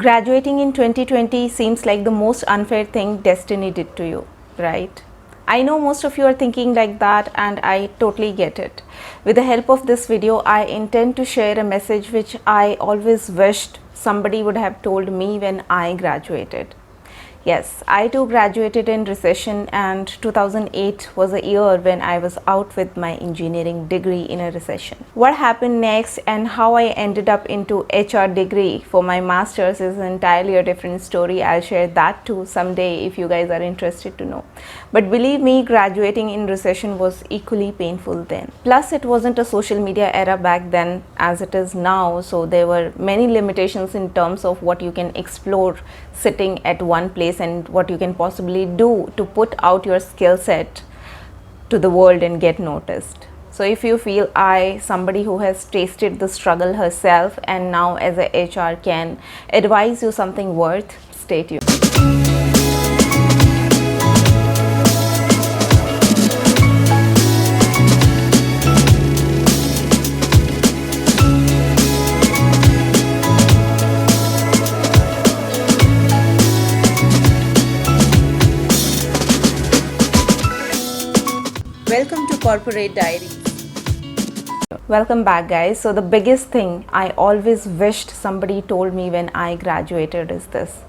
Graduating in 2020 seems like the most unfair thing destiny did to you, right? I know most of you are thinking like that, and I totally get it. With the help of this video, I intend to share a message which I always wished somebody would have told me when I graduated. Yes, I too graduated in recession, and 2008 was a year when I was out with my engineering degree in a recession. What happened next and how I ended up into HR degree for my masters is entirely a different story. I'll share that too someday if you guys are interested to know. But believe me, graduating in recession was equally painful then. Plus, it wasn't a social media era back then as it is now, so there were many limitations in terms of what you can explore sitting at one place and what you can possibly do to put out your skill set to the world and get noticed. So if you feel somebody who has tasted the struggle herself and now as a HR can advise you something worth, stay tuned. Welcome to Corporate Diaries. Welcome back, guys. So the biggest thing I always wished somebody told me when I graduated is this: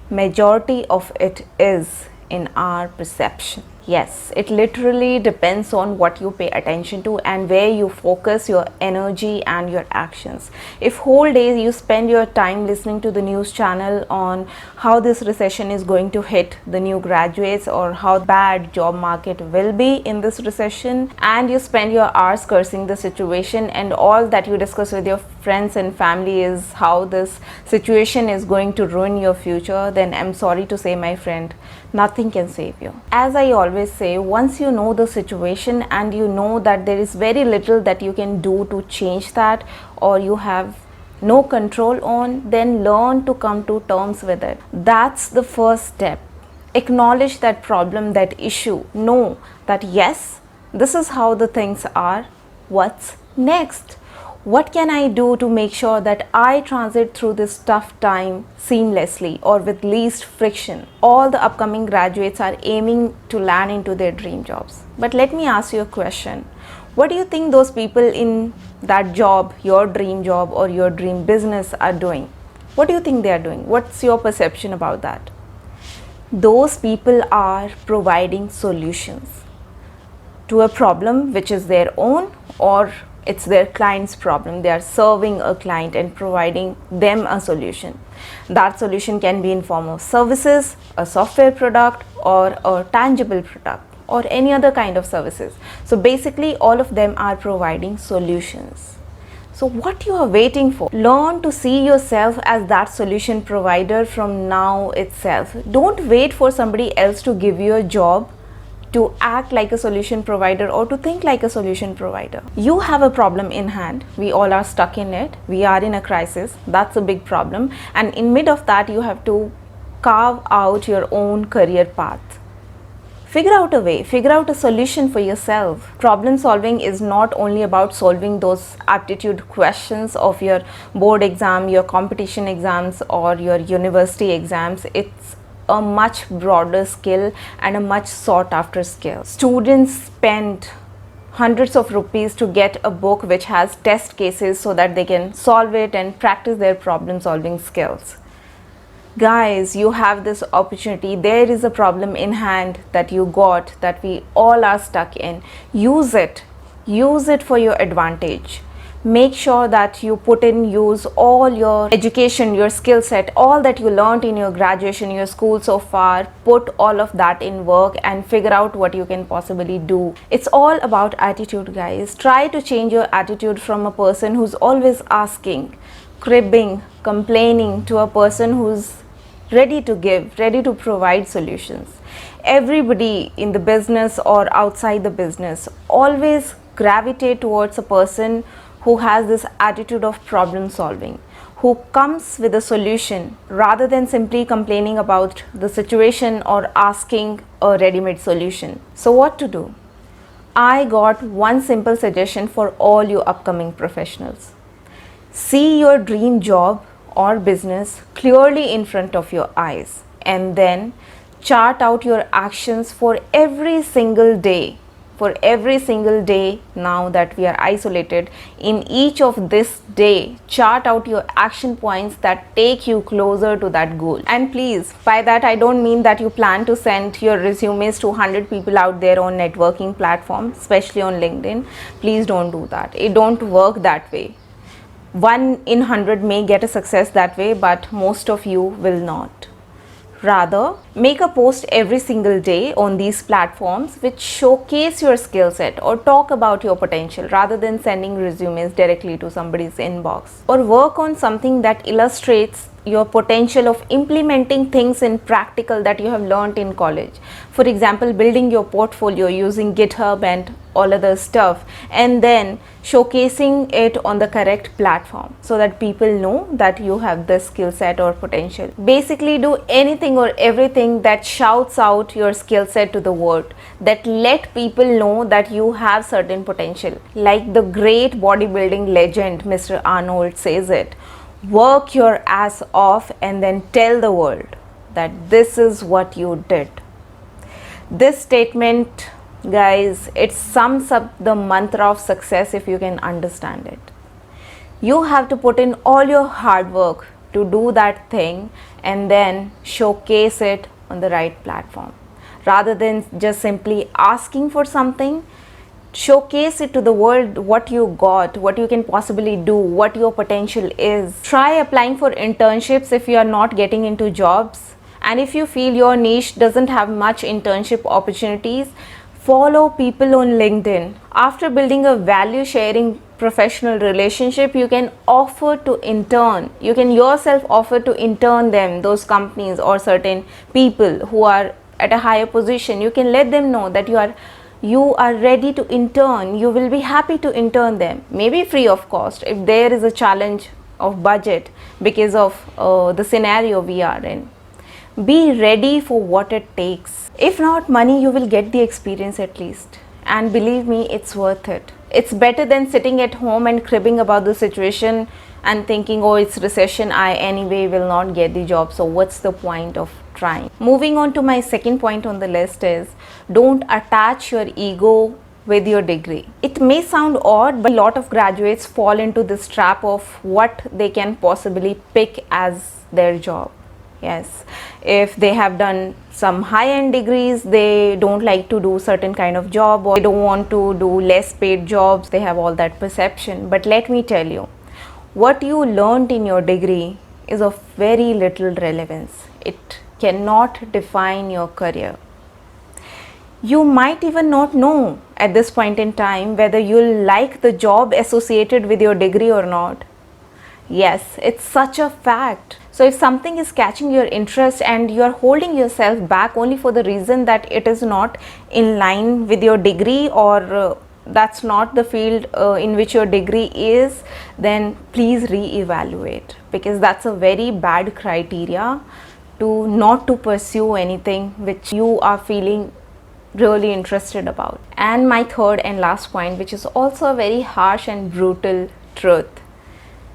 majority of it is in our perception. Yes, it literally depends on what you pay attention to and where you focus your energy and your actions. If whole days you spend your time listening to the news channel on how this recession is going to hit the new graduates or how bad job market will be in this recession, and you spend your hours cursing the situation, and all that you discuss with your friends and family is how this situation is going to ruin your future, then I'm sorry to say, my friend, nothing can save you. As I always say, once you know the situation and you know that there is very little that you can do to change that, or you have no control on, then learn to come to terms with it. That's the first step. Acknowledge that problem, that issue. Know that yes, this is how the things are. What's next? What can I do to make sure that I transit through this tough time seamlessly or with least friction? All the upcoming graduates are aiming to land into their dream jobs. But let me ask you a question. What do you think those people in that job, your dream job or your dream business, are doing? What do you think they are doing? What's your perception about that? Those people are providing solutions to a problem which is their own, or it's their client's problem. They are serving a client and providing them a solution. That solution can be in form of services, a software product, or a tangible product, or any other kind of services. So basically all of them are providing solutions. So what you are waiting for? Learn to see yourself as that solution provider from now itself. Don't wait for somebody else to give you a job to act like a solution provider or to think like a solution provider. You have a problem in hand. We all are stuck in it. We are in a crisis. That's a big problem. And in mid of that, you have to carve out your own career path. Figure out a way, figure out a solution for yourself. Problem solving is not only about solving those aptitude questions of your board exam, your competition exams, or your university exams. It's a much broader skill and a much sought after skill. Students spend hundreds of rupees to get a book which has test cases so that they can solve it and practice their problem solving skills. Guys, you have this opportunity. There is a problem in hand that you got, that we all are stuck in. Use it. Use it for your advantage. Make sure that you put in use all your education, your skill set, all that you learned in your graduation, your school so far. Put all of that in work and figure out what you can possibly do. It's all about attitude, guys. Try to change your attitude from a person who's always asking, cribbing, complaining, to a person who's ready to give, ready to provide solutions. Everybody in the business or outside the business always gravitate towards a person who has this attitude of problem solving, who comes with a solution rather than simply complaining about the situation or asking a ready-made solution. So what to do? I got one simple suggestion for all you upcoming professionals. See your dream job or business clearly in front of your eyes, and then chart out your actions for every single day. For every single day, now that we are isolated, in each of this day, chart out your action points that take you closer to that goal. And please, by that I don't mean that you plan to send your resumes to 100 people out there on networking platforms, especially on LinkedIn. Please don't do that. It don't work that way. 1 in 100 may get a success that way, but most of you will not. Rather, make a post every single day on these platforms which showcase your skill set or talk about your potential, rather than sending resumes directly to somebody's inbox. Or work on something that illustrates your potential of implementing things in practical that you have learned in college. For example, building your portfolio using GitHub and all other stuff, and then showcasing it on the correct platform so that people know that you have this skill set or potential. Basically, do anything or everything that shouts out your skill set to the world, that let people know that you have certain potential. Like the great bodybuilding legend Mr. Arnold says it, work your ass off and then tell the world that this is what you did. This statement, guys, it sums up the mantra of success if you can understand it. You have to put in all your hard work to do that thing and then showcase it on the right platform. Rather than just simply asking for something, showcase it to the world what you got, what you can possibly do, what your potential is. Try applying for internships if you are not getting into jobs, and if you feel your niche doesn't have much internship opportunities, follow people on LinkedIn. After building a value sharing professional relationship, you can offer to intern. You can yourself offer to intern them, those companies or certain people who are at a higher position. You can let them know that you are ready to intern. You will be happy to intern them, maybe free of cost if there is a challenge of budget because of the scenario we are in. Be ready for what it takes. If not money, you will get the experience at least, and believe me, it's worth it. It's better than sitting at home and cribbing about the situation and thinking, oh, it's recession, I anyway will not get the job, so what's the point of trying. Moving on to my second point on the list is, don't attach your ego with your degree. It may sound odd, but a lot of graduates fall into this trap of what they can possibly pick as their job. Yes, if they have done some high-end degrees, they don't like to do certain kind of job, or they don't want to do less paid jobs. They have all that perception. But let me tell you, what you learned in your degree is of very little relevance. It cannot define your career. You might even not know at this point in time whether you'll like the job associated with your degree or not. Yes, it's such a fact. So if something is catching your interest and you are holding yourself back only for the reason that it is not in line with your degree, or that's not the field in which your degree is, then please re-evaluate, because that's a very bad criteria to not to pursue anything which you are feeling really interested about. And my third and last point, which is also a very harsh and brutal truth,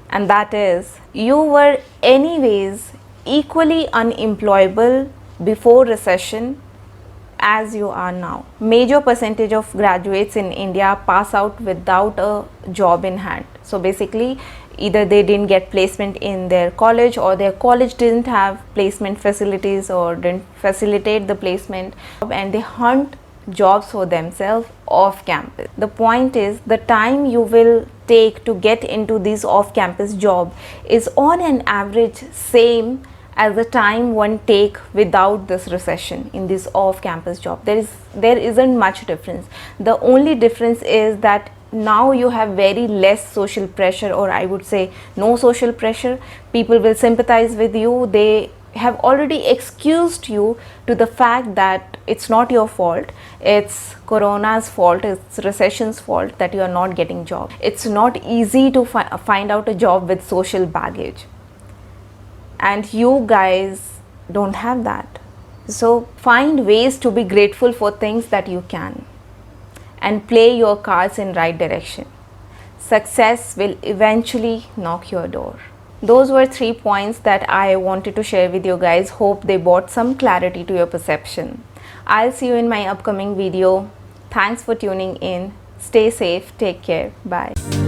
and that is, you were anyways equally unemployable before recession as you are now. Major percentage of graduates in India pass out without a job in hand. So basically, either they didn't get placement in their college, or their college didn't have placement facilities or didn't facilitate the placement, and they hunt jobs for themselves off campus. The point is, the time you will take to get into this off campus job is on an average same as the time one take without this recession in this off campus job. There isn't much difference. The only difference is that now you have very less social pressure, or I would say no social pressure. People will sympathize with you. They have already excused you to the fact that it's not your fault, it's Corona's fault, it's recession's fault that you are not getting job. It's not easy to find out a job with social baggage, and you guys don't have that. So find ways to be grateful for things that you can, and play your cards in right direction. Success will eventually knock your door. Those were 3 points that I wanted to share with you guys. Hope they brought some clarity to your perception. I'll see you in my upcoming video. Thanks for tuning in. Stay safe. Take care. Bye.